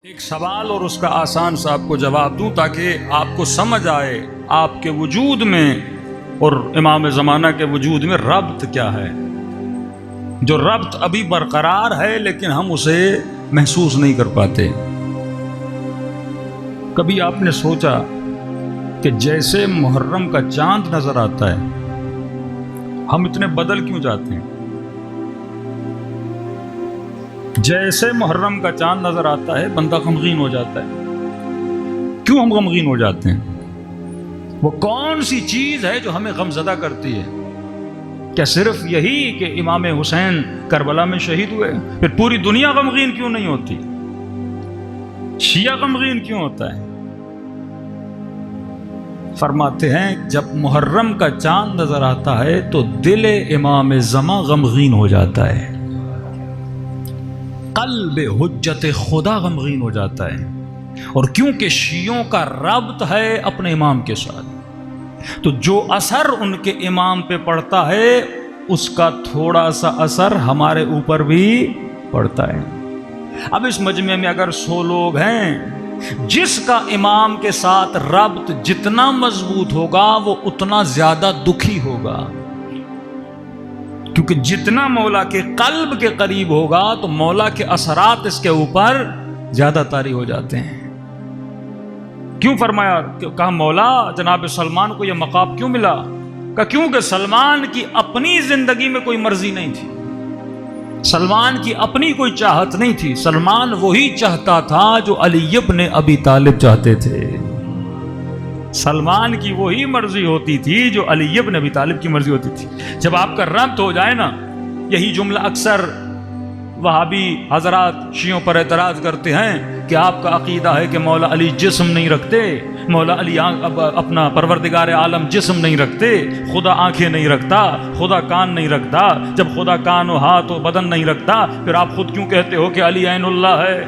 एक सवाल और उसका आसान सा आपको जवाब दूं ताकि आपको समझ आए आपके वजूद में और इमाम ज़माना के वजूद में रब्त क्या है। जो रब्त अभी बरकरार है लेकिन हम उसे महसूस नहीं कर पाते। कभी आपने सोचा कि जैसे मुहर्रम का चांद नजर आता है हम इतने बदल क्यों जाते हैं? जैसे मुहर्रम का चांद नजर आता है बंदा गमगीन हो जाता है। क्यों हम गमगीन हो जाते हैं? वो कौन सी चीज है जो हमें गमज़दा करती है? क्या सिर्फ यही कि इमाम हुसैन करबला में शहीद हुए? फिर पूरी दुनिया गमगीन क्यों नहीं होती? शिया गमगीन क्यों होता है? फरमाते हैं जब मुहर्रम का चांद नजर आता है तो दिल इमाम ज़मा गमगीन हो जाता है, कल्ब हुज्जत खुदा गमगीन हो जाता है। और क्योंकि शियों का रब्त है अपने इमाम के साथ, तो जो असर उनके इमाम पे पड़ता है उसका थोड़ा सा असर हमारे ऊपर भी पड़ता है। अब इस मजमे में अगर 100 लोग हैं, जिसका इमाम के साथ रब्त जितना मजबूत होगा वो उतना ज्यादा दुखी होगा, क्योंकि जितना मौला के कल्ब के करीब होगा तो मौला के असरात इसके ऊपर ज्यादा तारी हो जाते हैं। क्यों फरमाया, कहा मौला जनाब सलमान को यह मकाम क्यों मिला? कहा क्योंकि सलमान की अपनी जिंदगी में कोई मर्जी नहीं थी, सलमान की अपनी कोई चाहत नहीं थी। सलमान वही चाहता था जो अली इब्न अबी तालिब चाहते थे। सलमान की वही मर्जी होती थी जो अली इब्न अबी तालिब की मर्जी होती थी। जब आपका रब्त हो जाए ना, यही जुमला अक्सर वहाबी हजरात शियों पर एतराज करते हैं कि आपका अकीदा है कि मौला अली जिस्म नहीं रखते, मौला अली अपना परवरदिगार आलम जिस्म नहीं रखते, खुदा आंखें नहीं रखता, खुदा कान नहीं रखता। जब खुदा कान और हाथ और बदन नहीं रखता फिर आप खुद क्यों कहते हो कि अली ऐनुल्लाह है,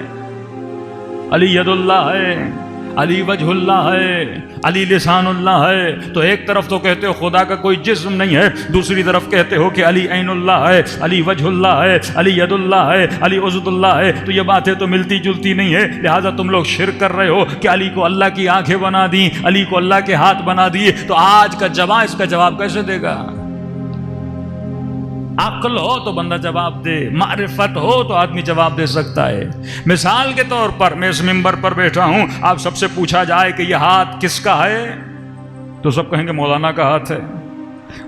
अली यदुल्लाह है, अली वजहुल्लाह है, अली लिसानुल्लाह है? तो एक तरफ तो कहते हो खुदा का कोई जिस्म नहीं है, दूसरी तरफ कहते हो कि अली ऐनुल्लाह है, अली वजहुल्लाह है, अली यदुल्लाह है, अली उज़ुदुल्लाह है। तो ये बातें तो मिलती जुलती नहीं है, लिहाजा तुम लोग शिर्क कर रहे हो कि अली को अल्लाह की आंखें बना दी, अली को अल्लाह के हाथ बना दिए। तो आज का जवाब इसका जवाब कैसे देगा? अक्ल हो तो बंदा जवाब दे, मारिफत हो तो आदमी जवाब दे सकता है। मिसाल के तौर पर मैं इस मिंबर पर बैठा हूं, आप सबसे पूछा जाए कि यह हाथ किसका है तो सब कहेंगे मौलाना का हाथ है।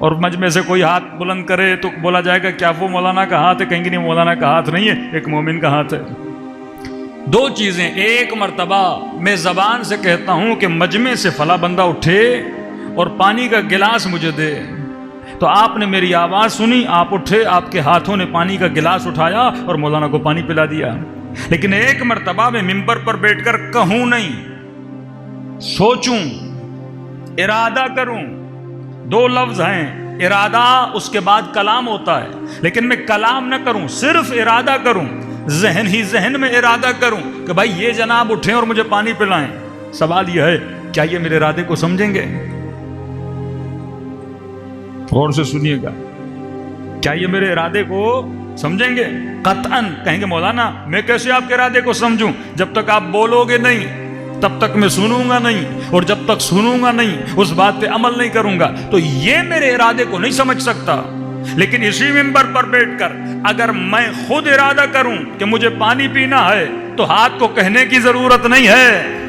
और मजमे से कोई हाथ बुलंद करे तो बोला जाएगा क्या वो मौलाना का हाथ है? कहेंगे नहीं, मौलाना का हाथ नहीं है, एक मोमिन का हाथ है। दो चीजें, एक मर्तबा मैं जबान से कहता हूं कि मजमे से फला बंदा उठे और पानी का गिलास मुझे दे, तो आपने मेरी आवाज सुनी, आप उठे, आपके हाथों ने पानी का गिलास उठाया और मौलाना को पानी पिला दिया। लेकिन एक मर्तबा में मिंबर पर बैठकर कहूं नहीं, सोचूं, इरादा करूं। दो लफ्ज हैं, इरादा उसके बाद कलाम होता है, लेकिन मैं कलाम ना करूं, सिर्फ इरादा करूं, जहन ही जहन में इरादा करूं कि भाई ये जनाब उठे और मुझे पानी पिलाएं। सवाल यह है, क्या ये मेरे इरादे को समझेंगे? गौर से सुनिएगा, क्या ये मेरे इरादे को समझेंगे? कतअन कहेंगे मौलाना मैं कैसे आपके इरादे को समझूं? जब तक आप बोलोगे नहीं तब तक मैं सुनूंगा नहीं, और जब तक सुनूंगा नहीं उस बात पे अमल नहीं करूंगा, तो ये मेरे इरादे को नहीं समझ सकता। लेकिन इसी मिंबर पर बैठकर अगर मैं खुद इरादा करूं कि मुझे पानी पीना है तो हाथ को कहने की जरूरत नहीं है,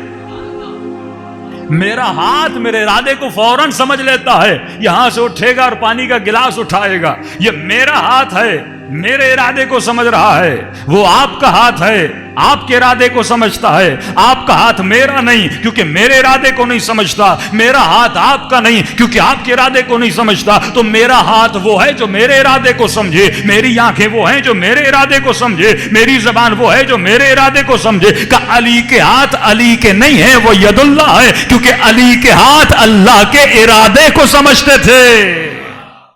मेरा हाथ मेरे इरादे को फौरन समझ लेता है, यहां से उठेगा और पानी का गिलास उठाएगा। ये मेरा हाथ है, मेरे इरादे को समझ रहा है। वो आपका हाथ है, आपके इरादे को समझता है। आपका हाथ मेरा नहीं क्योंकि मेरे इरादे को नहीं समझता, मेरा हाथ आपका नहीं क्योंकि आपके इरादे को नहीं समझता। तो मेरा हाथ वो है जो मेरे इरादे को समझे, मेरी आंखें वो हैं जो मेरे इरादे को समझे, मेरी जबान वो है जो मेरे इरादे को समझे। का अली के हाथ अली के नहीं है, वो यदुल्लाह है, क्योंकि अली के हाथ अल्लाह के इरादे को समझते थे।